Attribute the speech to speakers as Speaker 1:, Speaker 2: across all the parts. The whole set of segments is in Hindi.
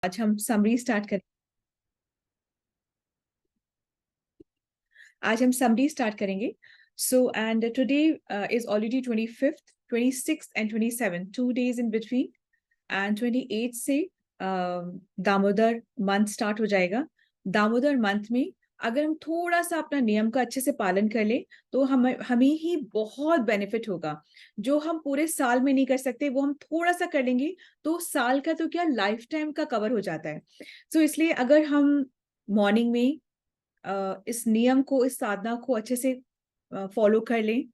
Speaker 1: आज हम समरी स्टार्ट करें। आज हम समरी स्टार्ट करेंगे। So and today is already 25th, 26th and 27th, 2 days in between. And 28 से दामोदर मंथ स्टार्ट हो जाएगा। दामोदर मंथ में अगर हम थोड़ा सा अपना नियम का अच्छे से पालन कर लें तो हमें ही बहुत बेनिफिट होगा। जो हम पूरे साल में नहीं कर सकते वो हम थोड़ा सा कर लेंगे तो साल का तो क्या लाइफ टाइम का कवर हो जाता है। सो इसलिए अगर हम मॉर्निंग में इस नियम को, इस साधना को अच्छे से फॉलो कर लें,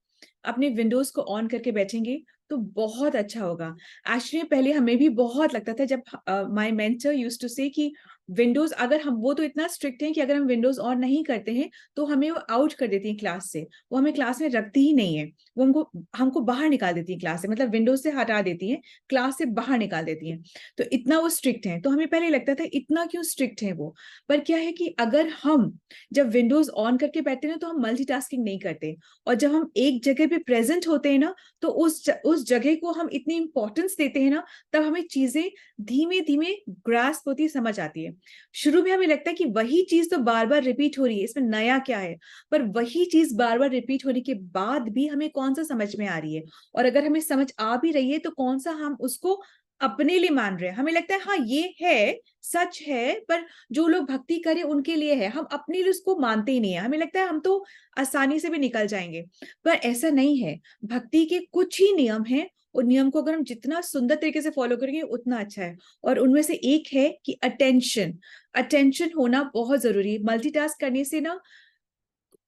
Speaker 1: अपने विंडोज को ऑन करके बैठेंगे तो बहुत अच्छा होगा। एक्चुअली पहले हमें भी बहुत लगता था, जब माय मेंटर यूज्ड टू से कि विंडोज, अगर हम, वो तो इतना स्ट्रिक्ट हैं कि अगर हम विंडोज ऑन नहीं करते हैं तो हमें वो आउट कर देती हैं क्लास से। वो हमें क्लास में रखती ही नहीं है, वो हमको हमको बाहर निकाल देती है क्लास से, मतलब विंडोज से हटा देती है, क्लास से बाहर निकाल देती हैं। तो इतना वो स्ट्रिक्ट है। तो हमें पहले लगता था इतना क्यों स्ट्रिक्ट है वो। पर क्या है कि अगर हम जब विंडोज ऑन करके बैठते हैं तो हम मल्टीटास्किंग नहीं करते, और जब हम एक जगह पे प्रेजेंट होते हैं ना तो उस जगह को हम इतनी इंपॉर्टेंस देते हैं ना, तब हमें चीजें धीमे धीमे ग्रास्प होती, समझ आती है। शुरू में हमें लगता है कि वही चीज तो बार बार रिपीट हो रही है, इसमें नया क्या है। पर वही चीज बार बार रिपीट होने के बाद भी हमें कौन सा समझ में आ रही है, और अगर हमें समझ आ भी रही है तो कौन सा हम उसको अपने लिए मान रहे हैं। हमें लगता है हाँ ये है, सच है, पर जो लोग भक्ति करें उनके लिए है, हम अपने लिए उसको मानते ही नहीं है। हमें लगता है हम तो आसानी से भी निकल जाएंगे, पर ऐसा नहीं है। भक्ति के कुछ ही नियम हैं, और नियम को अगर हम जितना सुंदर तरीके से फॉलो करेंगे उतना अच्छा है। और उनमें से एक है कि अटेंशन। अटेंशन होना बहुत जरूरी है। मल्टीटास्क करने से ना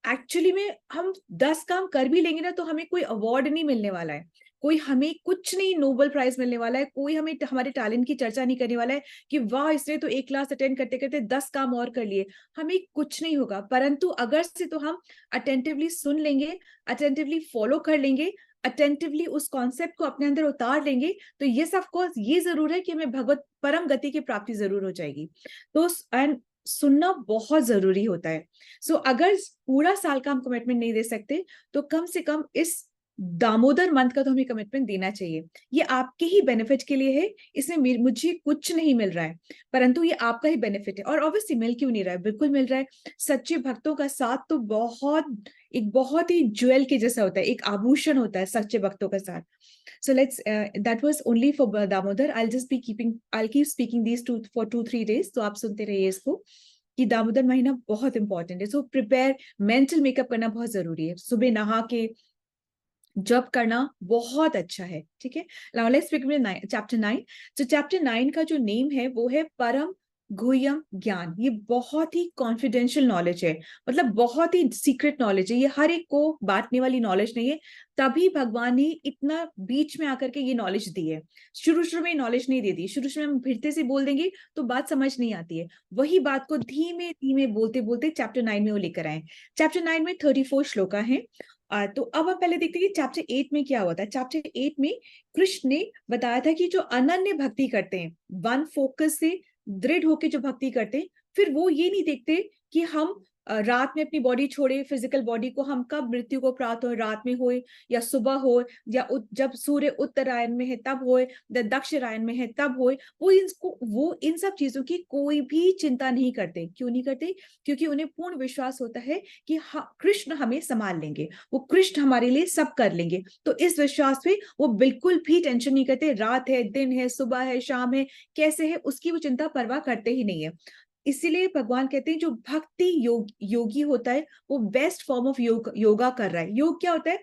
Speaker 1: एक्चुअली में हम 10 काम कर भी लेंगे ना तो हमें कोई अवार्ड नहीं मिलने वाला है, कोई हमें कुछ नहीं नोबेल प्राइज मिलने वाला है, कोई हमें हमारे टैलेंट की चर्चा नहीं करने वाला है कि वाह इसने तो एक क्लास अटेंड करते करते 10 काम और कर लिए। हमें कुछ नहीं होगा। परंतु अगर से तो हम अटेंटिवली सुन लेंगे, अटेंटिवली फॉलो कर लेंगे, अटेंटिवली उस कॉन्सेप्ट को अपने अंदर उतार लेंगे, तो ये सब कोर्स ये जरूर है कि हमें भगवत परम गति की प्राप्ति जरूर हो जाएगी। तो एंड सुनना बहुत जरूरी होता है। सो अगर पूरा साल का हम कमिटमेंट नहीं दे सकते तो कम से कम इस दामोदर मंथ का तो हमें कमिटमेंट देना चाहिए। ये आपके ही बेनिफिट के लिए है, इसमें मुझे कुछ नहीं मिल रहा है, परंतु ये आपका ही बेनिफिट है। और ऑब्वियसली मिल क्यों नहीं रहा है, बिल्कुल मिल रहा है। सच्चे भक्तों का साथ तो बहुत ही ज्वेल के जैसा होता है, एक आभूषण होता है सच्चे भक्तों का साथ। So that was only for Damodar. I'll keep speaking these two for 2-3 days. तो आप सुनते रहिए इसको कि दामोदर महीना बहुत इंपॉर्टेंट है। सो प्रिपेयर, मेंटल मेकअप करना बहुत जरूरी है। सुबह नहा के जब करना बहुत अच्छा है, ठीक है। Now let's speak with chapter 9। तो चैप्टर 9 का जो नेम है वो है परम गुह्यम ज्ञान। ये बहुत ही कॉन्फिडेंशियल नॉलेज है, मतलब बहुत ही सीक्रेट नॉलेज है। ये हर एक को बांटने वाली नॉलेज नहीं है, तभी भगवान ने इतना बीच में आकर के ये नॉलेज दी है। शुरू शुरू में नॉलेज नहीं दे दी, शुरू शुरू में हम फिरते से बोल देंगे तो बात समझ नहीं आती है। वही बात को धीमे धीमे बोलते बोलते चैप्टर 9 में वो लेकर आए। चैप्टर 9 में 34 श्लोका है। तो अब हम पहले देखते हैं कि चैप्टर 8 में क्या हुआ था। चैप्टर 8 में कृष्ण ने बताया था कि जो अनन्य भक्ति करते हैं, वन फोकस से दृढ़ होकर जो भक्ति करते हैं, फिर वो ये नहीं देखते कि हम रात में अपनी बॉडी छोड़े, फिजिकल बॉडी को, हम कब मृत्यु को प्राप्त हो, रात में हो या सुबह हो, या जब सूर्य उत्तरायण में है तब हो, या दक्षिणायन में है तब हो, वो इन सब चीजों की कोई भी चिंता नहीं करते। क्यों नहीं करते? क्योंकि उन्हें पूर्ण विश्वास होता है कि कृष्ण हमें संभाल लेंगे, वो कृष्ण हमारे लिए सब कर लेंगे। तो इस विश्वास में वो बिल्कुल भी टेंशन नहीं करते। रात है, दिन है, सुबह है, शाम है, कैसे है, उसकी वो चिंता परवाह करते ही नहीं है। इसीलिए भगवान कहते हैं जो भक्ति योगी होता है वो बेस्ट फॉर्म ऑफ योगा कर रहा है। योग क्या होता है?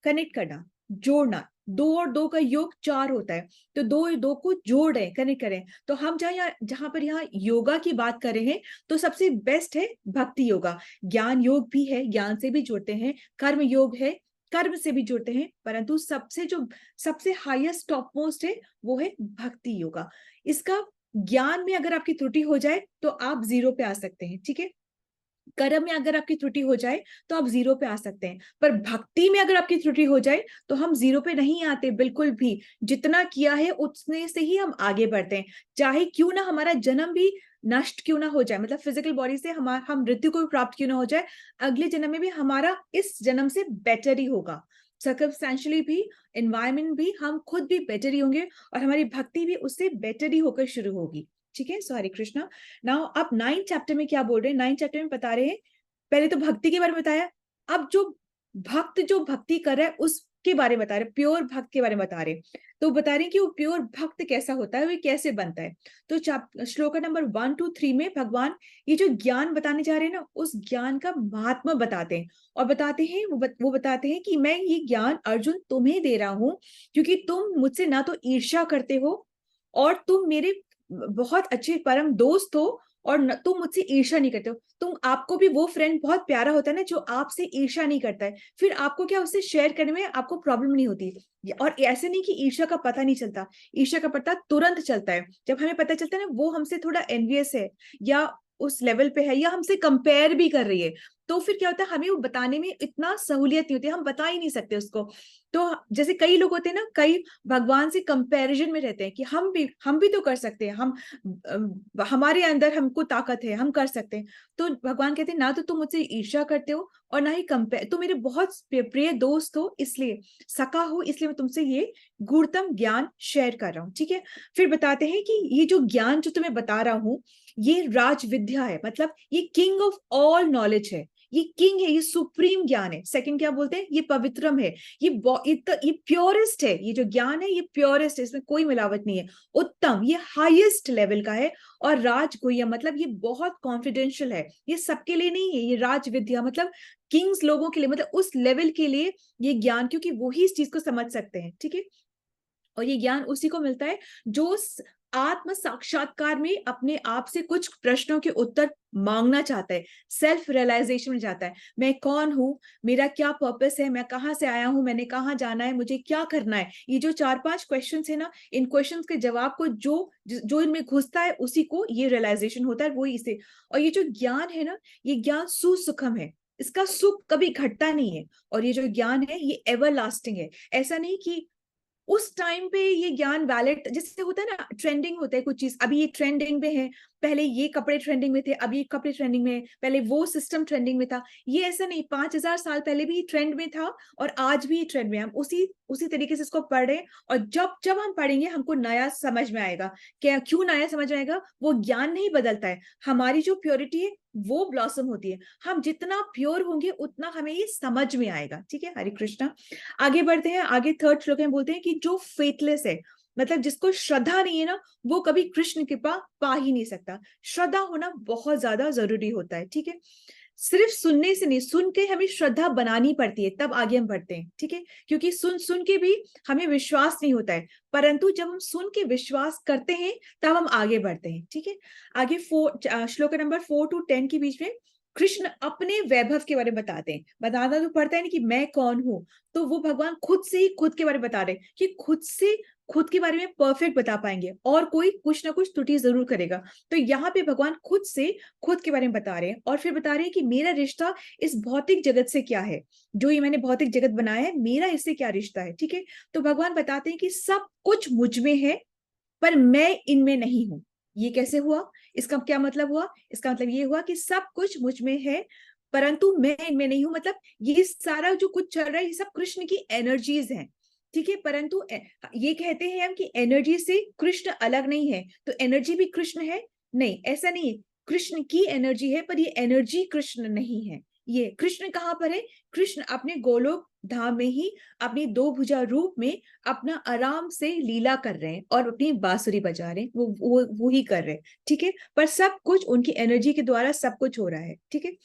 Speaker 1: कनेक्ट करना, जोड़ना। दो और दो का योग 4 होता है, तो दो दो को जोड़ रहे, कनेक्ट करें। तो हम जहां पर यहाँ योगा की बात कर रहे हैं तो सबसे बेस्ट है भक्ति योगा। ज्ञान योग भी है, ज्ञान से भी जुड़ते हैं। कर्म योग है, कर्म से भी जुड़ते हैं। परंतु सबसे हाईएस्ट टॉप मोस्ट है वो है भक्ति योगा। इसका ज्ञान में अगर आपकी त्रुटि हो जाए तो आप 0 पे आ सकते हैं, ठीक है। कर्म में अगर आपकी त्रुटि हो जाए तो आप 0 पे आ सकते हैं, पर भक्ति में अगर आपकी त्रुटि हो जाए तो हम 0 पे नहीं आते बिल्कुल भी। जितना किया है उतने से ही हम आगे बढ़ते हैं, चाहे क्यों ना हमारा जन्म भी नष्ट क्यों ना हो जाए, मतलब फिजिकल बॉडी से हम मृत्यु को भी प्राप्त क्यों ना हो जाए, अगले जन्म में भी हमारा इस जन्म से बेटर ही होगा। सर्कमस्टेंशियली भी, एनवायरमेंट भी, हम खुद भी बेटर ही होंगे, और हमारी भक्ति भी उससे बेटर ही होकर शुरू होगी, ठीक है। सो हरे कृष्णा। नाउ अब 9th चैप्टर में क्या बोल रहे हैं, 9th चैप्टर में बता रहे हैं, पहले तो भक्ति के बारे में बताया, अब जो भक्ति कर रहा है उसके बारे में बता रहे, प्योर भक्त के बारे में बता रहे। तो बता रहे हैं कि वो प्योर भक्त कैसा होता है, वो कैसे बनता है। तो श्लोका नंबर 1 to 3 में भगवान ये जो ज्ञान बताने जा रहे हैं ना, उस ज्ञान का महात्मा बताते हैं, और बताते हैं वो बताते हैं कि मैं ये ज्ञान अर्जुन तुम्हें दे रहा हूं, क्योंकि तुम मुझसे ना तो ईर्ष्या करते हो, और तुम मेरे बहुत अच्छे परम दोस्त हो, और तुम मुझसे ईर्ष्या नहीं करते हो। तुम, आपको भी वो फ्रेंड बहुत प्यारा होता है ना जो आपसे ईर्ष्या नहीं करता है, फिर आपको क्या उससे शेयर करने में आपको प्रॉब्लम नहीं होती। और ऐसे नहीं कि ईर्ष्या का पता नहीं चलता, ईर्ष्या का पता तुरंत चलता है, जब हमें पता चलता है ना वो हमसे थोड़ा एनवियस है, या उस लेवल पे है, या हमसे कंपेयर भी कर रही है, तो फिर क्या होता है, हमें वो बताने में इतना सहूलियत नहीं होती, हम बता ही नहीं सकते उसको। तो जैसे कई लोग होते हैं ना, कई भगवान से कंपैरिजन में रहते हैं कि हम भी तो कर सकते हैं, हमारे अंदर हमको ताकत है, हम कर सकते हैं। तो भगवान कहते हैं ना तो तुम मुझसे ईर्ष्या करते हो, और ना ही कंपेयर, तुम मेरे बहुत प्रिय दोस्त हो, इसलिए सखा हो, इसलिए मैं तुमसे ये गूढ़तम ज्ञान शेयर कर रहा हूँ, ठीक है। फिर बताते हैं कि ये जो ज्ञान जो तुम्हें बता रहा हूँ, ये राज विद्या है, मतलब ये किंग ऑफ ऑल नॉलेज है, ये किंग है, ये सुप्रीम ज्ञान है। सेकंड क्या बोलते हैं, ये पवित्रम है, ये प्योरेस्ट है, ये जो ज्ञान है ये प्योरेस्ट है, इसमें कोई मिलावट नहीं है, उत्तम, ये हाईएस्ट लेवल का है। और राजगुह्यम मतलब ये बहुत कॉन्फिडेंशियल है, ये सबके लिए नहीं है, ये राज विद्या मतलब किंग्स लोगों के लिए, मतलब उस लेवल के लिए ये ज्ञान, क्योंकि वो ही इस चीज को समझ सकते हैं, ठीक है। और ये ज्ञान उसी को मिलता है जो आत्म साक्षात्कार में अपने आप से कुछ प्रश्नों के उत्तर मांगना चाहता है, सेल्फ रियलाइजेशन में जाता है, मैं कौन हूं, मेरा क्या पर्पस है, मैं कहाँ से आया हूं, मैंने कहाँ जाना है, मुझे क्या करना है। ये जो 4-5 क्वेश्चन है ना, इन क्वेश्चन के जवाब को जो इनमें घुसता है उसी को ये रियलाइजेशन होता है, वही इसे। और ये जो ज्ञान है ना, ये ज्ञान सुसुखम है, इसका सुख कभी घटता नहीं है, और ये जो ज्ञान है ये एवर लास्टिंग है। ऐसा नहीं कि उस टाइम पे ये ज्ञान वैलिड, जैसे होता है ना, ट्रेंडिंग होता है कुछ चीज, अभी ये ट्रेंडिंग में है, पहले ये कपड़े ट्रेंडिंग में थे, अभी ये कपड़े ट्रेंडिंग में है, पहले वो सिस्टम ट्रेंडिंग में था, ये ऐसा नहीं, 5000 साल पहले भी ट्रेंड में था, और आज भी ट्रेंड में, हम उसी उसी तरीके से इसको पढ़े, और जब जब हम पढ़ेंगे हमको नया समझ में आएगा। क्या, क्यों नया समझ आएगा, वो ज्ञान नहीं बदलता है, हमारी जो प्योरिटी है वो ब्लॉसम होती है, हम जितना प्योर होंगे उतना हमें ये समझ में आएगा, ठीक है। हरे कृष्णा। आगे बढ़ते हैं, आगे थर्ड श्लोक में बोलते हैं कि जो फेथलेस है, मतलब जिसको श्रद्धा नहीं है ना, वो कभी कृष्ण कृपा पा ही नहीं सकता। श्रद्धा होना बहुत ज्यादा जरूरी होता है, ठीक है। सिर्फ सुनने से नहीं, सुन के हमें श्रद्धा बनानी पड़ती है, तब आगे हम बढ़ते हैं, ठीक है। क्योंकि सुन सुन के भी हमें विश्वास नहीं होता है, परंतु जब हम सुन के विश्वास करते हैं तब हम आगे बढ़ते हैं, ठीक है। आगे श्लोक नंबर 4 to 10 के बीच में कृष्ण अपने वैभव के बारे में बताते हैं, बताना तो पड़ता है ना कि मैं कौन हूं, तो वो भगवान खुद से ही खुद के बारे में बता रहे हैं कि खुद से खुद के बारे में परफेक्ट बता पाएंगे, और कोई कुछ ना कुछ त्रुटि जरूर करेगा। तो यहाँ पे भगवान खुद से खुद के बारे में बता रहे हैं, और फिर बता रहे हैं कि मेरा रिश्ता इस भौतिक जगत से क्या है, जो ये मैंने भौतिक जगत बनाया है, मेरा इससे क्या रिश्ता है, ठीक है। तो भगवान बताते हैं कि सब कुछ मुझ में है, पर मैं इनमें नहीं हूं। ये कैसे हुआ, इसका क्या मतलब हुआ, इसका मतलब ये हुआ कि सब कुछ मुझ में है, परंतु मैं इनमें नहीं हूं, मतलब ये सारा जो कुछ चल रहा है ये सब कृष्ण की एनर्जीज हैं, ठीक है। परंतु ये कहते हैं हम कि एनर्जी से कृष्ण अलग नहीं है, तो एनर्जी भी कृष्ण है, नहीं, ऐसा नहीं है, कृष्ण की एनर्जी है, पर ये एनर्जी कृष्ण नहीं है। ये कृष्ण कहाँ पर है, कृष्ण अपने गोलोक धाम में ही अपनी 2 भुजा रूप में अपना आराम से लीला कर रहे हैं, और अपनी बांसुरी बजा रहे हैं, वो ही कर रहे हैं, ठीक है। पर सब कुछ उनकी एनर्जी के द्वारा सब कुछ हो रहा है, ठीक है।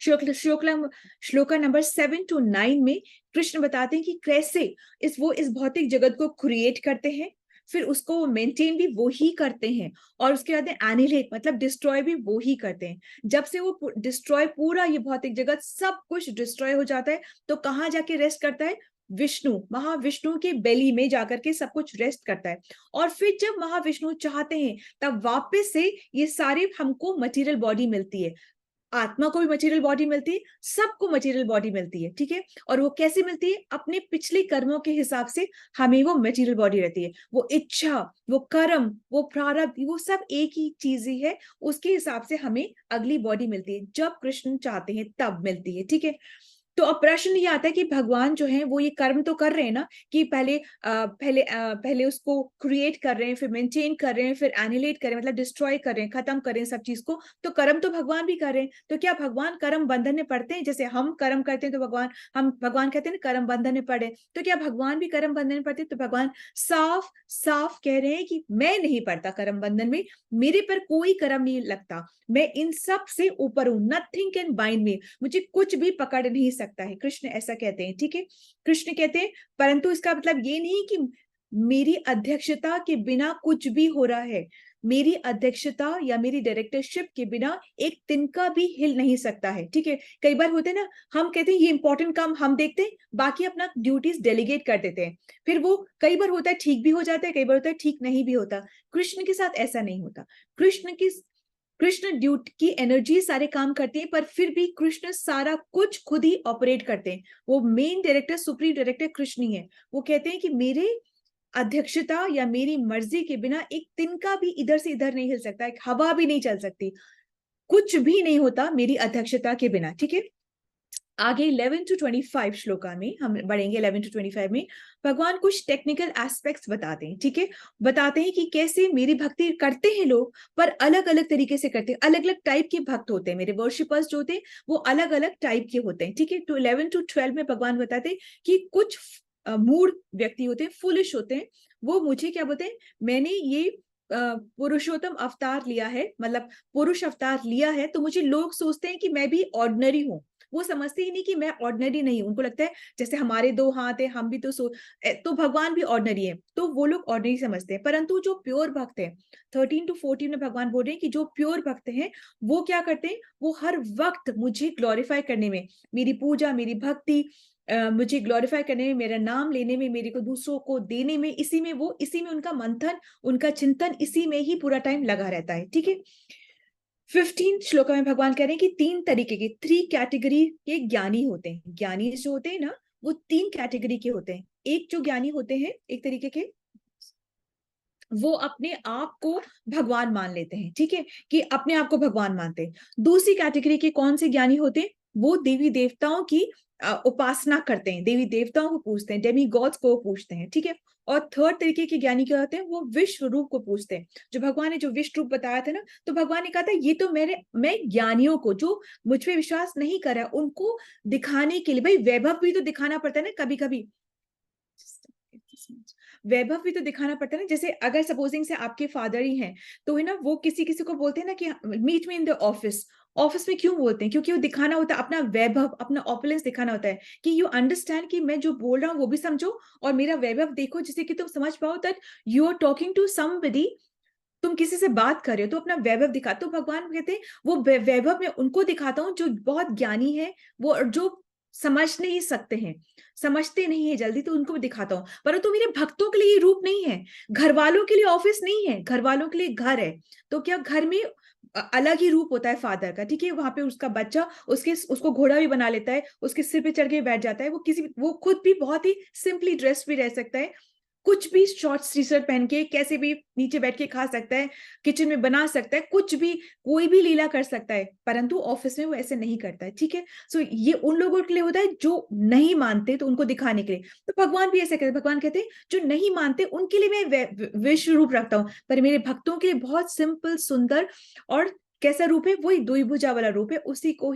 Speaker 1: श्लोका नंबर 7 to 9 में कृष्ण बताते हैं कि कैसे इस भौतिक जगत को क्रिएट करते हैं, फिर उसको मेंटेन भी वो ही करते हैं, और उसके बाद एनिहिलेट मतलब डिस्ट्रॉय भी वो ही करते हैं। जब से वो डिस्ट्रॉय, पूरा ये भौतिक जगत सब कुछ डिस्ट्रॉय हो जाता है, तो कहाँ जाके रेस्ट करता है, विष्णु, महाविष्णु के बेली में जाकर के सब कुछ रेस्ट करता है। और फिर जब महाविष्णु चाहते हैं तब वापस से ये सारे हमको मटेरियल बॉडी मिलती है, आत्मा को भी मटेरियल बॉडी मिलती है, सबको मटेरियल बॉडी मिलती है, ठीक है। और वो कैसे मिलती है, अपने पिछले कर्मों के हिसाब से हमें वो मटेरियल बॉडी रहती है, वो इच्छा, वो कर्म, वो प्रारब्ध, वो सब एक ही चीज ही है, उसके हिसाब से हमें अगली बॉडी मिलती है, जब कृष्ण चाहते हैं तब मिलती है, ठीक है। तो अब प्रश्न ये आता है कि भगवान जो है वो ये कर्म तो कर रहे हैं ना, कि पहले उसको क्रिएट कर रहे हैं, फिर मेंटेन कर रहे हैं, फिर एनिलेट कर रहे हैं, मतलब डिस्ट्रॉय कर रहे हैं, खत्म कर रहे हैं सब चीज को। तो कर्म तो भगवान भी कर रहे हैं, तो क्या भगवान कर्म बंधन में पड़ते हैं? जैसे हम कर्म करते हैं तो भगवान कहते हैं ना कर्म बंधन में पड़े, तो क्या भगवान भी कर्म बंधन में पड़ते हैं? तो भगवान साफ साफ कह रहे हैं कि मैं नहीं पड़ता कर्म बंधन में, मेरे पर कोई कर्म नहीं लगता, मैं इन सब से ऊपर हूं, नथिंग कैन बाइंड मी, मुझे कुछ भी पकड़ नहीं सकता है। कृष्ण ऐसा कहते हैं, ठीक है। कृष्ण कहते हैं, परंतु इसका मतलब ये नहीं कि मेरी अध्यक्षता के बिना कुछ भी हो रहा है, मेरी अध्यक्षता या मेरी डायरेक्टरशिप के बिना एक तिनका भी हिल नहीं सकता है, ठीक है। कई बार होते हैं ना, हम कहते हैं ये इंपॉर्टेंट काम हम देखते हैं, बाकी अपना ड्यूटीज डेलीगेट कर देते हैं, फिर वो कई बार होता है ठीक भी हो जाता है, कई बार होता है ठीक नहीं भी होता। कृष्ण के साथ ऐसा नहीं होता। कृष्ण ड्यूटी की एनर्जी सारे काम करते हैं, पर फिर भी कृष्ण सारा कुछ खुद ही ऑपरेट करते हैं। वो main director, supreme director Krishna ही है। वो कहते हैं कि मेरे अध्यक्षता या मेरी मर्जी के बिना एक तिनका भी इधर से इधर नहीं हिल सकता, एक हवा भी नहीं चल सकती, कुछ भी नहीं होता मेरी अध्यक्षता के बिना, ठीक है। आगे 11 to 25 श्लोका में हम बढ़ेंगे। 11 to 25 में भगवान कुछ टेक्निकल एस्पेक्ट्स बताते हैं, ठीक है। बताते हैं कि कैसे मेरी भक्ति करते हैं लोग, पर अलग अलग तरीके से करते हैं, अलग अलग टाइप के भक्त होते हैं, मेरे वर्शिपर्स जो होते हैं वो अलग अलग टाइप के होते हैं, ठीक है। तो 11 to 12 में भगवान बताते हैं कि कुछ मूढ़ व्यक्ति होते हैं, फुलिश होते हैं, वो मुझे क्या बोलते हैं, मैंने ये पुरुषोत्तम अवतार लिया है, मतलब पुरुष अवतार लिया है, तो मुझे लोग सोचते हैं कि मैं भी ऑर्डिनरी हूँ। वो समझते ही नहीं कि मैं ऑर्डिनरी नहीं हूं, उनको लगता है जैसे हमारे दो हाथ है, हम भी तो भगवान भी ऑर्डिनरी है, तो वो लोग ऑर्डिनरी समझते हैं। परंतु जो प्योर भक्त है, 13 to 14 में भगवान बोल रहे हैं कि जो प्योर भक्त हैं वो क्या करते हैं, वो हर वक्त मुझे ग्लोरीफाई करने में, मेरी पूजा, मेरी भक्ति, मुझे ग्लोरीफाई करने में, मेरा नाम लेने में, मेरे को दूसरों को देने में, इसी में उनका मंथन, उनका चिंतन इसी में ही पूरा टाइम लगा रहता है, ठीक है। 15 श्लोक में भगवान कह रहे हैं कि तीन तरीके के, 3 कैटेगरी के ज्ञानी होते हैं। ज्ञानी जो होते हैं ना, वो 3 कैटेगरी के होते हैं। एक जो ज्ञानी होते हैं, एक तरीके के, वो अपने आप को भगवान मान लेते हैं, ठीक है, कि अपने आप को भगवान मानते हैं। दूसरी कैटेगरी के कौन से ज्ञानी होते हैं, वो देवी देवताओं की उपासना करते हैं, देवी देवताओं को पूजते हैं, डेमी गॉड्स को पूजते हैं, ठीक है। और थर्ड तरीके के ज्ञानी क्या होते हैं, वो विश्व रूप को पूजते हैं। जो भगवान ने जो विश्व रूप बताया था ना, तो भगवान ने कहा था ये तो मैं ज्ञानियों को, जो मुझ पे विश्वास नहीं कर रहा, उनको दिखाने के लिए, भाई वैभव भी तो दिखाना पड़ता है ना कभी कभी, वैभव भी तो दिखाना पड़ता है ना। जैसे अगर सपोजिंग से आपके फादर ही हैं, तो है ना, वो किसी किसी को बोलते हैं ना कि meet me in the office. Office में क्यों बोलते हैं? क्योंकि वो दिखाना होता है अपना वैभव, अपना ऑपुलेंस दिखाना होता है, कि यू अंडरस्टैंड कि मैं जो बोल रहा हूँ वो भी समझो, और मेरा वैभव देखो, जिससे कि तुम समझ पाओ that you are talking to somebody, तुम किसी से बात कर रहे हो तो अपना वैभव दिखा। तो भगवान कहते हैं वो वैभव मैं उनको दिखाता हूँ जो बहुत ज्ञानी है, वो जो समझ नहीं सकते हैं, समझते नहीं है जल्दी, तो उनको भी दिखाता हूँ। परंतु मेरे भक्तों के लिए ये रूप नहीं है, घर वालों के लिए ऑफिस नहीं है, घर वालों के लिए घर है। तो क्या घर में अलग ही रूप होता है फादर का, ठीक है। वहां पे उसका बच्चा उसको घोड़ा भी बना लेता है, उसके सिर पे चढ़ के बैठ जाता है, वो खुद भी बहुत ही सिंपली ड्रेस भी रह सकता है, कुछ भी शॉर्ट टी शर्ट पहन के कैसे भी नीचे बैठ के खा सकता है, किचन में बना सकता है, कुछ भी, कोई भी लीला कर सकता है। परंतु ऑफिस में वो ऐसे नहीं करता है, ठीक है। सो ये उन लोगों के लिए होता है जो नहीं मानते, तो उनको दिखाने के लिए। तो भगवान भी ऐसे कहते हैं, भगवान कहते हैं जो नहीं मानते उनके लिए मैं विश्व रूप रखता हूँ, पर मेरे भक्तों के लिए बहुत सिंपल, सुंदर और कैसा रूप है, वही द्विभुजा वाला रूप है, उसी को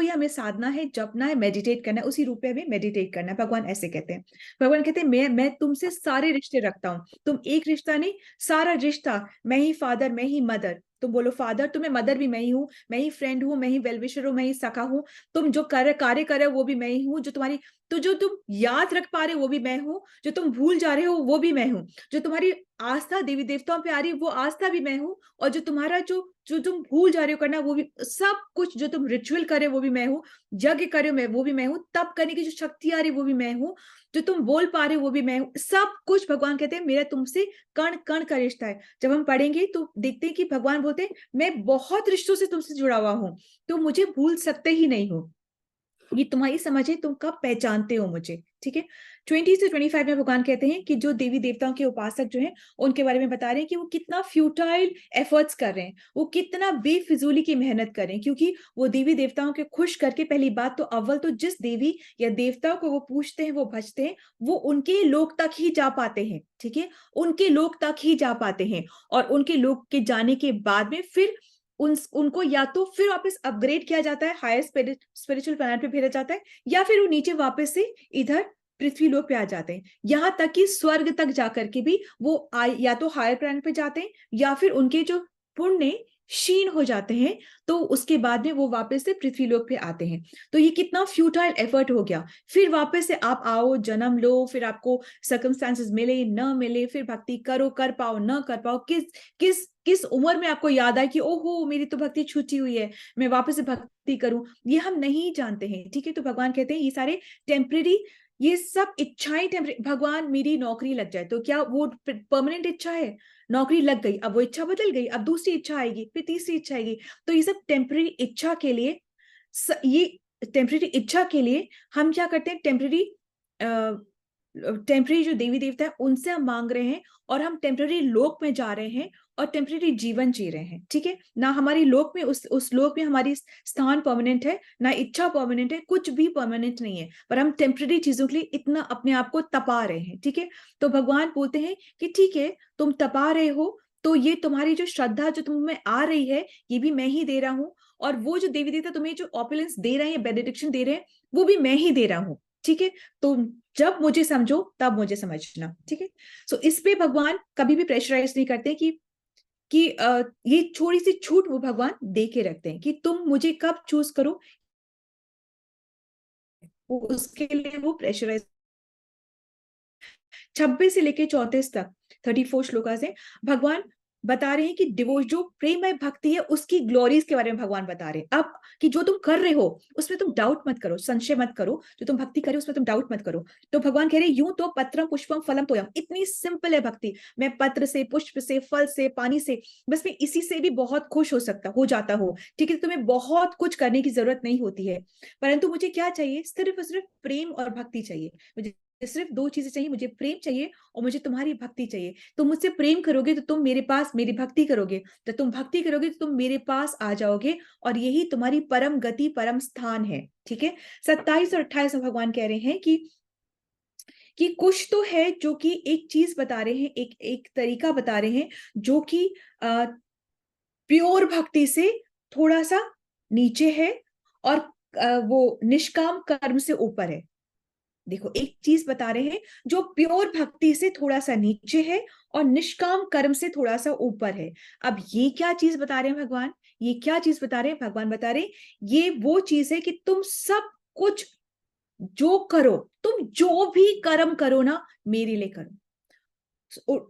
Speaker 1: ही हमें साधना है, जपना है, मेडिटेट करना है, उसी रूप पे हमें मेडिटेट करना है। भगवान ऐसे कहते हैं। भगवान कहते हैं मैं तुमसे सारे रिश्ते रखता हूँ, तुम एक रिश्ता नहीं, सारा रिश्ता, मैं ही फादर, मैं ही मदर, तुम बोलो फादर, तुम्हें मदर भी मैं ही हूँ, मैं ही फ्रेंड हूँ, मैं ही वेलविशर हूँ, मैं ही सखा हूँ, तुम जो कार्य कर रहे हो वो भी मैं ही हूँ, जो तुम याद रख पा रहे हो वो भी मैं हूँ, जो तुम भूल जा रहे हो वो भी मैं हूँ, जो तुम्हारी आस्था देवी देवताओं पे आ रही है वो आस्था भी मैं हूँ, और जो तुम्हारा जो तुम भूल जा रहे हो करना वो भी, सब कुछ जो तुम रिचुअल कर रहे हो वो भी मैं हूँ, यज्ञ कर रहे हो मैं वो भी मैं हूँ, तप करने की जो शक्ति आ रही है वो भी मैं हूँ, जो तुम बोल पा रहे हो वो भी मैं हूँ, सब कुछ। भगवान कहते हैं मेरा तुमसे कण कण का रिश्ता है। जब हम पढ़ेंगे तो देखते हैं कि भगवान बोलते हैं मैं बहुत रिश्तों से तुमसे जुड़ा हुआ हूं, तो मुझे भूल सकते ही नहीं हो। ये तुम्हारी समझ है, तुम कब पहचानते हो मुझे, ठीक है। 20 से 25 में भगवान कहते हैं कि जो देवी देवताओं के उपासक जो हैं उनके बारे में बता रहे हैं कि वो कितना फ्यूटाइल एफर्ट्स कर रहे हैं, वो कितना बेफिजूली की मेहनत कर रहे हैं, क्योंकि वो देवी देवताओं के खुश करके, पहली बात तो अव्वल तो जिस देवी या देवताओं को वो पूछते हैं, वो भजते हैं, वो उनके लोक तक ही जा पाते हैं, ठीक है, उनके लोक तक ही जा पाते हैं। और उनके लोक के जाने के बाद में फिर उनको या तो फिर वापस अपग्रेड किया जाता है, हायर स्पिरिचुअल प्लैनेट पे भेजा जाता है, या फिर वो नीचे वापस से इधर पृथ्वी लोक पे आ जाते हैं। यहां तक कि स्वर्ग तक जाकर के भी वो या तो हायर प्लैनेट पे जाते हैं, या फिर उनके जो पुण्य क्षीण हो जाते हैं, तो उसके बाद में वो वापस से पृथ्वी लोक पे आते हैं। तो ये कितना फ्यूटाइल एफर्ट हो गया। फिर वापस से आप आओ, जन्म लो, फिर आपको सर्कमस्टांसेस मिले न मिले, फिर भक्ति करो, कर पाओ न कर पाओ, किस किस किस उम्र में आपको याद आए कि ओहो मेरी तो भक्ति छूटी हुई है, मैं वापस से भक्ति करूं, ये हम नहीं जानते हैं, ठीक है। तो भगवान कहते हैं ये सारे टेम्परेरी, ये सब इच्छाएं टेम्परेरी। भगवान मेरी नौकरी लग जाए तो क्या वो परमानेंट इच्छा है? नौकरी लग गई, अब वो इच्छा बदल गई, अब दूसरी इच्छा आएगी, फिर तीसरी इच्छा आएगी। तो ये सब टेम्परेरी इच्छा के लिए, ये टेम्परेरी इच्छा के लिए हम क्या करते हैं, टेम्परेरी जो देवी देवता है उनसे हम मांग रहे हैं, और हम टेम्परेरी लोक में जा रहे हैं और टेम्परेरी जीवन जी रहे हैं, ठीक है ना। हमारी लोक में, उस लोक में हमारी स्थान परमानेंट है ना, इच्छा परमानेंट है, कुछ भी परमानेंट नहीं है, पर हम टेम्परेरी चीजों के लिए इतना अपने आप को तपा रहे हैं, ठीक है। तो भगवान बोलते हैं कि ठीक है, तुम तपा रहे हो, तो ये तुम्हारी जो श्रद्धा जो तुम में आ रही है, ये भी मैं ही दे रहा हूँ, और वो जो देवी देवता तुम्हें जो ऑपुलेंस दे रहे हैं, बेनेडिक्शन दे रहे हैं, वो भी मैं ही दे रहा हूँ, ठीक है। तो जब मुझे समझो तब मुझे समझना, ठीक है। सो इस पे भगवान कभी भी प्रेशराइज नहीं करते कि ये थोड़ी सी छूट वो भगवान दे के रखते हैं कि तुम मुझे कब चूज करो, वो उसके लिए वो प्रेशराइज। 26 से लेके 34 तक, 34 श्लोका से भगवान बता रहे हैं कि डिवोर्स जो प्रेममय भक्ति है उसकी ग्लोरीज के बारे में भगवान बता रहे हैं। अब कि जो तुम कर रहे हो उसमें तुम डाउट मत करो, संशय मत करो, जो तुम भक्ति कर रहे हो उसमें तुम डाउट मत करो। तो भगवान कह रहे हैं यूं तो पत्रम पुष्पम फलम तोयम, इतनी सिंपल है भक्ति, मैं पत्र से, पुष्प से, फल से, पानी से, बस मैं इसी से भी बहुत खुश हो जाता हूँ, ठीक है। तुम्हें बहुत कुछ करने की जरूरत नहीं होती है, परंतु मुझे क्या चाहिए, सिर्फ और सिर्फ प्रेम और भक्ति चाहिए मुझे। सिर्फ दो चीजें चाहिए, मुझे प्रेम चाहिए और मुझे तुम्हारी भक्ति चाहिए। तुम मुझसे प्रेम करोगे तो तुम मेरे पास मेरी भक्ति करोगे, तो तुम भक्ति करोगे तो तुम मेरे पास आ जाओगे, और यही तुम्हारी परम गति, परम स्थान है, ठीक है। 27 और 28 में भगवान कह रहे हैं कि कुछ तो है जो कि एक चीज बता रहे हैं, एक एक तरीका बता रहे हैं जो कि प्योर भक्ति से थोड़ा सा नीचे है, और वो निष्काम कर्म से ऊपर है। देखो, एक चीज बता रहे हैं जो प्योर भक्ति से थोड़ा सा नीचे है और निष्काम कर्म से थोड़ा सा ऊपर है। अब ये क्या चीज बता रहे हैं भगवान, ये क्या चीज बता रहे हैं भगवान, बता रहे हैं ये वो चीज है कि तुम सब कुछ जो करो, तुम जो भी कर्म करो ना, मेरे लिए करो।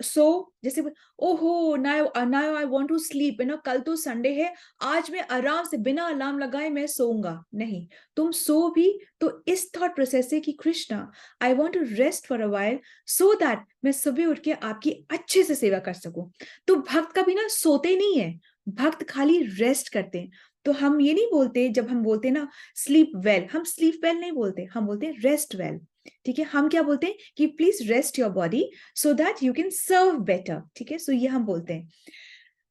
Speaker 1: सो जैसे, ओहो now now I want to sleep, है ना, कल तो संडे है, आज मैं आराम से बिना अलार्म लगाए मैं सोऊंगा, नहीं, तुम सो भी तो इस थॉट प्रोसेस से कि Krishna I want to rest for a while, so that मैं सुबह उठ के आपकी अच्छे से सेवा कर सकूं। तो भक्त कभी ना सोते नहीं है, भक्त खाली रेस्ट करते हैं। तो हम ये नहीं बोलते, जब हम बोलते ना स्लीप वेल, हम स्लीप वेल नहीं बोलते, हम बोलते हैं रेस्ट वेल, ठीक है। हम क्या बोलते हैं कि please rest your body so that you can serve better, ठीक है। सो ये हम बोलते हैं।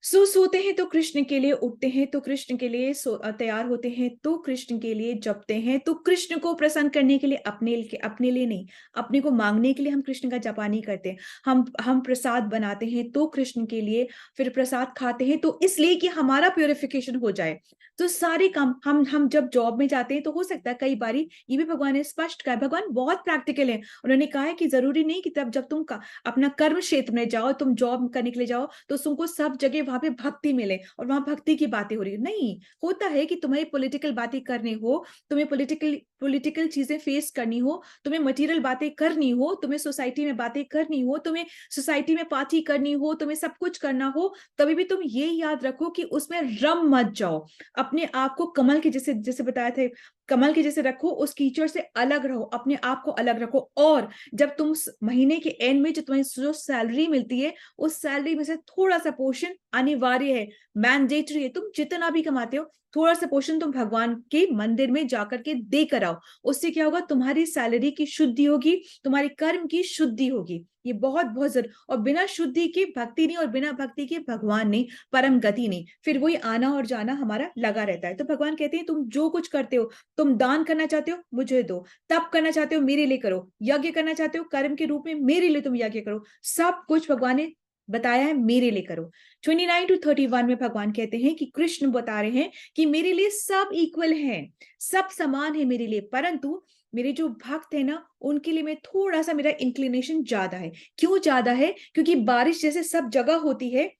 Speaker 1: सोते हैं तो कृष्ण के लिए, उठते हैं तो कृष्ण के लिए, तैयार होते हैं तो कृष्ण के लिए, जपते हैं तो कृष्ण को प्रसन्न करने के लिए, अपने लिए नहीं, अपने को मांगने के लिए हम कृष्ण का जपा नहीं करते। हम प्रसाद बनाते हैं तो कृष्ण के लिए, फिर प्रसाद खाते हैं तो इसलिए कि हमारा प्योरिफिकेशन हो जाए। तो सारे काम हम जब जॉब में जाते हैं तो हो सकता है कई बारी, ये भी भगवान ने स्पष्ट कहा है, भगवान बहुत प्रैक्टिकल है, उन्होंने कहा है कि जरूरी नहीं कि तब जब तुम अपना कर्म क्षेत्र में जाओ, तुम जॉब करने के लिए जाओ, तो तुमको सब जगह वहां पे भक्ति मिले और वहां भक्ति की बातें हो रही है, नहीं होता है कि तुम्हें पॉलिटिकल बातें करनी हो, तुम्हें पॉलिटिकल चीजें फेस करनी हो, तुम्हें मटेरियल बातें करनी हो, तुम्हें सोसाइटी में बातें करनी हो, तुम्हें सोसाइटी में पार्टी करनी हो, तुम्हें सब कुछ करना हो, तभी भी तुम ये याद रखो कि उसमें रम मत जाओ, अपने आप को कमल के जैसे जैसे बताया थे, कमल के जैसे रखो, उस कीचड़ से अलग रहो, अपने आप को अलग रखो। और जब तुम महीने के एंड में जो तुम्हें जो सैलरी मिलती है, उस सैलरी में से थोड़ा सा पोर्शन अनिवार्य है, मैंडेटरी है, तुम जितना भी कमाते हो थोड़ा सा पोर्शन तुम भगवान के मंदिर में जाकर के दे कर आओ। उससे क्या होगा, तुम्हारी सैलरी की शुद्धि होगी, तुम्हारे कर्म की शुद्धि होगी। ये बहुत बहुत जरूर, और बिना शुद्धि के भक्ति नहीं, और बिना भक्ति के भगवान नहीं, परम गति नहीं। फिर वही आना और जाना हमारा लगा रहता है। तो भगवान कहते हैं तुम जो कुछ करते हो, तुम दान करना चाहते हो मुझे दो, तप करना चाहते हो मेरे लिए करो, यज्ञ करना चाहते हो कर्म के रूप में मेरे लिए तुम यज्ञ करो, सब कुछ भगवान ने बताया है मेरे लिए करो। 29-31 में भगवान कहते हैं कि कृष्ण बता रहे हैं कि मेरे लिए सब इक्वल हैं, सब समान है मेरे लिए, परंतु मेरे जो भक्त है ना उनके लिए मैं थोड़ा सा, मेरा इंक्लिनेशन ज्यादा है। क्यों ज्यादा है? क्योंकि बारिश जैसे सब जगह होती है,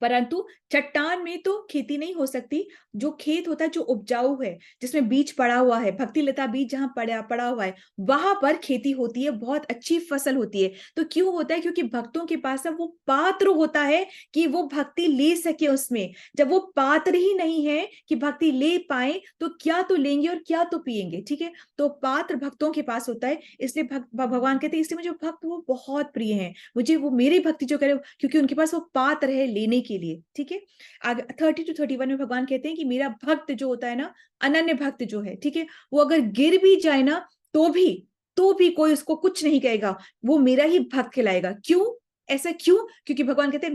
Speaker 1: परंतु चट्टान में तो खेती नहीं हो सकती। जो खेत होता है जो उपजाऊ है, जिसमें बीज पड़ा हुआ है, भक्ति लता बीज जहां पड़ा पड़ा हुआ है, वहां पर खेती होती है, बहुत अच्छी फसल होती है। तो क्यों होता है? क्योंकि भक्तों के पास अब वो पात्र होता है कि वो भक्ति ले सके उसमें। जब वो पात्र ही नहीं है कि भक्ति ले पाए, तो क्या तो लेंगे और क्या तो पिएंगे। ठीक है, तो पात्र भक्तों के पास होता है, इसलिए भगवान कहते हैं इसलिए मुझे भक्त वो बहुत प्रिय है, मुझे वो मेरी भक्ति जो करे, क्योंकि उनके पास वो पात्र है लेने के लिए। ठीक है, आगे 30-31 में भगवान कहते हैं कि मेरा भक्त जो होता है ना, अनन्य भक्त जो है, ठीक है, वो अगर गिर भी जाए ना तो भी कोई उसको कुछ नहीं कहेगा, वो मेरा ही भक्त कहलाएगा। क्यों? ऐसा क्यों? क्योंकि भगवान कहते हैं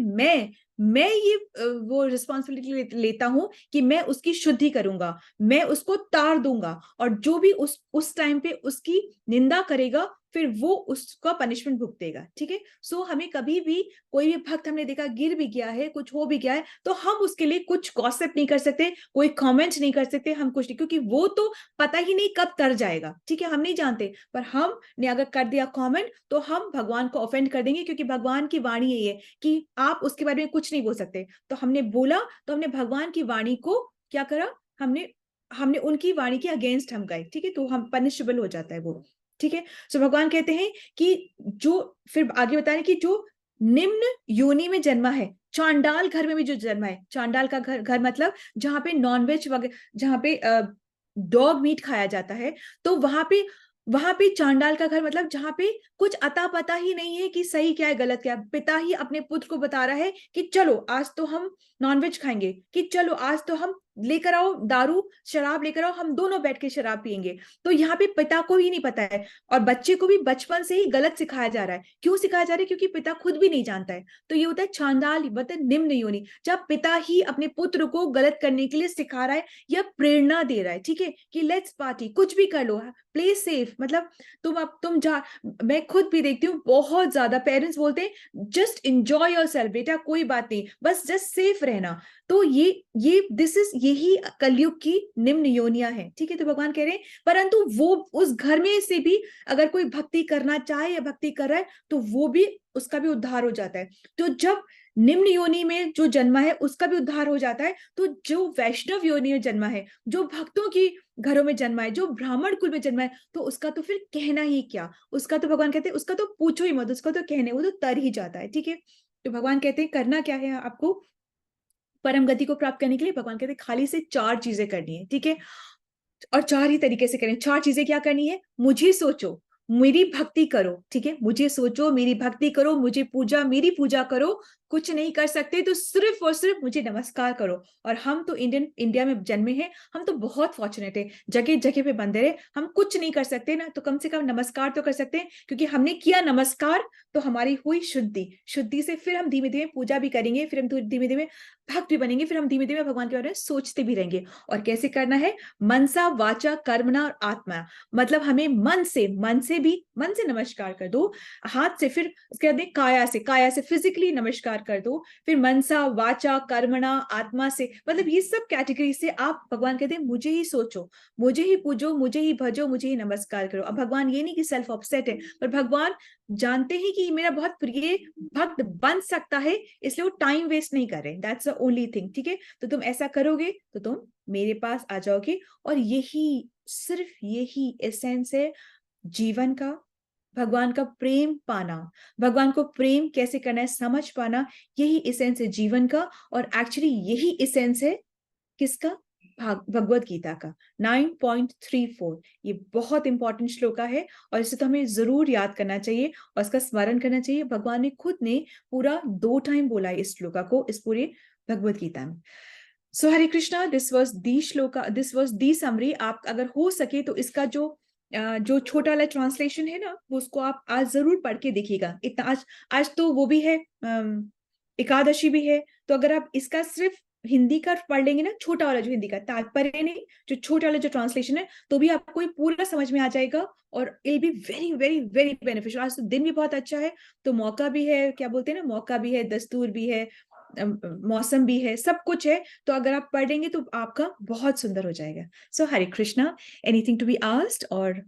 Speaker 1: मैं ये वो रिस्पॉन्सिबिलिटी लेता हूं कि मैं उसकी शुद्धि करूंगा, मैं उसको तार दूंगा, और जो भी उस टाइम पे उसकी निंदा करेगा फिर वो उसका पनिशमेंट भुगतेगा। ठीक है, सो हमें कभी भी कोई भी भक्त हमने देखा गिर भी गया है, कुछ हो भी गया है, तो हम उसके लिए कुछ गॉसिप नहीं कर सकते, कोई कमेंट नहीं कर सकते, हम कुछ नहीं, क्योंकि वो तो पता ही नहीं कब तर जाएगा। ठीक है, हम नहीं जानते, पर हमने अगर कर दिया कमेंट तो हम भगवान को ऑफेंड कर देंगे, क्योंकि भगवान की वाणी यही है कि आप उसके बारे में कुछ नहीं बोल सकते। तो हमने बोला तो हमने भगवान की वाणी को क्या करा, हमने हमने उनकी वाणी के अगेंस्ट हम गए। ठीक है, तो हम पनिशेबल हो जाता है वो। ठीक है, सो भगवान कहते हैं कि जो, फिर आगे बता रहे कि जो निम्न योनि में जन्मा है, चांडाल घर में भी जो जन्मा है, चांडाल का घर, घर मतलब जहां पे नॉनवेज वगैरह, जहां पे डॉग मीट खाया जाता है, तो वहां पे चांडाल का घर मतलब जहां पे कुछ अता पता ही नहीं है कि सही क्या है गलत क्या है। पिता ही अपने पुत्र को बता रहा है कि चलो आज तो हम नॉनवेज खाएंगे, कि चलो आज तो हम लेकर आओ दारू शराब लेकर आओ, हम दोनों बैठ के शराब पियेंगे। तो यहाँ पे पिता को ही नहीं पता है, और बच्चे को भी बचपन से ही गलत सिखाया जा रहा है। क्यों सिखाया जा रहा है? क्योंकि पिता खुद भी नहीं जानता है। तो ये होता है चांडाल, मतलब निम्न योनि, जब पिता ही अपने पुत्र को गलत करने के लिए सिखा रहा है या प्रेरणा दे रहा है। ठीक है, कि लेट्स पार्टी, कुछ भी कर लो, प्ले सेफ, मतलब तुम जा, मैं खुद भी देखती हूँ बहुत ज्यादा पेरेंट्स बोलते हैं जस्ट एंजॉय योरसेल्फ बेटा, कोई बात नहीं, बस जस्ट सेफ रहना। तो ये दिस इज, यही कलयुग की निम्न योनियां है। ठीक है, तो भगवान कह रहे हैं परंतु वो उस घर में से भी अगर कोई भक्ति करना चाहे या भक्ति कर रहा है तो वो भी, उसका भी उद्धार हो जाता है। तो जब निम्न योनि में जो जन्मा है उसका भी उद्धार हो जाता है, तो जो वैष्णव योनि में जन्मा है, जो भक्तों की घरों में जन्मा है, जो ब्राह्मण कुल में जन्मा है, तो उसका तो फिर कहना ही क्या, उसका तो भगवान कहते हैं उसका तो पूछो ही मत, उसका तो कहने वो तो तर ही जाता है। ठीक है, तो भगवान कहते हैं करना क्या है आपको परम गति को प्राप्त करने के लिए। भगवान कहते हैं खाली से 4 चीजें करनी है। ठीक है, और 4 ही तरीके से करें। 4 चीजें क्या करनी है? मुझे सोचो, मेरी भक्ति करो। ठीक है, मुझे सोचो, मेरी भक्ति करो, मुझे पूजा, मेरी पूजा करो, कुछ नहीं कर सकते तो सिर्फ और सिर्फ मुझे नमस्कार करो। और हम तो इंडिया में जन्मे हैं, हम तो बहुत फॉर्चुनेट है, जगह जगह पे मंदिर है, हम कुछ नहीं कर सकते ना, तो कम से कम नमस्कार तो कर सकते हैं, क्योंकि हमने किया नमस्कार तो हमारी हुई शुद्धि। शुद्धि से फिर हम धीमे धीमे पूजा भी करेंगे, फिर हम धीमे धीमे भक्त भी बनेंगे, फिर हम धीमे धीमे भगवान के बारे में सोचते भी रहेंगे। और कैसे करना है? मनसा वाचा कर्मणा और आत्मा, मतलब हमें मन से नमस्कार कर दो, हाथ से, फिर उसके बाद काया से फिजिकली नमस्कार कर दो, फिर मनसा वाचा कर्मणा आत्मा से, मतलब ये सब कैटेगरी से आप, भगवान कहते हैं मुझे ही सोचो, मुझे ही पूजो, मुझे ही भजो, मुझे ही नमस्कार करो। अब भगवान ये नहीं कि सेल्फ ऑब्सेट है, पर भगवान जानते हैं कि मेरा बहुत प्रिय भक्त बन सकता है, इसलिए वो टाइम वेस्ट नहीं कर रहे। That's the only thing. ठीक है, तो तुम ऐसा करोगे तो तुम मेरे पास आ जाओगे, और यही, सिर्फ यही एसेंस है जीवन का, भगवान का प्रेम पाना, भगवान को प्रेम कैसे करना है समझ पाना, यही एसेंस है जीवन का। और एक्चुअली यही एसेंस है किसका? भगवत गीता का 9.34। ये बहुत इंपॉर्टेंट श्लोका है, और इसे तो हमें जरूर याद करना चाहिए और इसका स्मरण करना चाहिए। भगवान ने खुद ने पूरा 2 टाइम बोला है इस श्लोका को, इस पूरे भगवत गीता में। So Hare Krishna, this was the shloka, this was the summary. आप अगर हो सके तो इसका जो छोटा वाला ट्रांसलेशन है ना, वो उसको आप आज जरूर पढ़ के देखिएगा। इतना आज, आज तो वो भी है, एकादशी भी है, तो अगर आप इसका सिर्फ हिंदी का पढ़ लेंगे ना, छोटा वाला जो हिंदी का तात्पर्य नहीं, जो छोटा वाला जो ट्रांसलेशन है, तो भी आपको ये पूरा समझ में आ जाएगा। और it be very very very beneficial. आज तो दिन भी बहुत अच्छा है, तो मौका भी है, क्या बोलते हैं ना, मौका भी है, दस्तूर भी है, मौसम भी है, सब कुछ है। तो अगर आप पढ़ेंगे तो आपका बहुत सुंदर हो जाएगा। So Hare Krishna, anything to be asked? और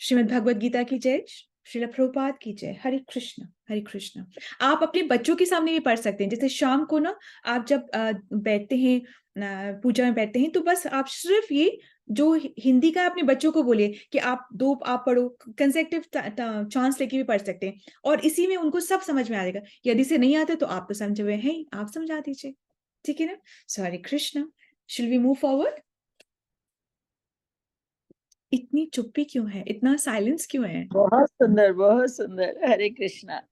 Speaker 1: श्रीमद् भगवत गीता की जय, श्रील प्रभुपाद की जय। हरे कृष्ण, हरे कृष्ण। आप अपने बच्चों के सामने भी पढ़ सकते हैं। जैसे शाम को ना, आप जब बैठते हैं, पूजा में बैठते हैं, तो बस आप सिर्फ ये जो हिंदी का अपने बच्चों को बोलिए कि आप दो, आप पढ़ो, कंसेक्टिव चांस लेके भी पढ़ सकते हैं, और इसी में उनको सब समझ में आ जाएगा। यदि से नहीं आते तो आप तो समझे हुए हैं, आप समझा दीजिए, ठीक है ना? सो हरे कृष्ण, शिल वी मूव फॉरवर्ड? इतनी चुप्पी क्यों है, इतना साइलेंस क्यों है?
Speaker 2: बहुत सुंदर, बहुत सुंदर। हरे कृष्णा।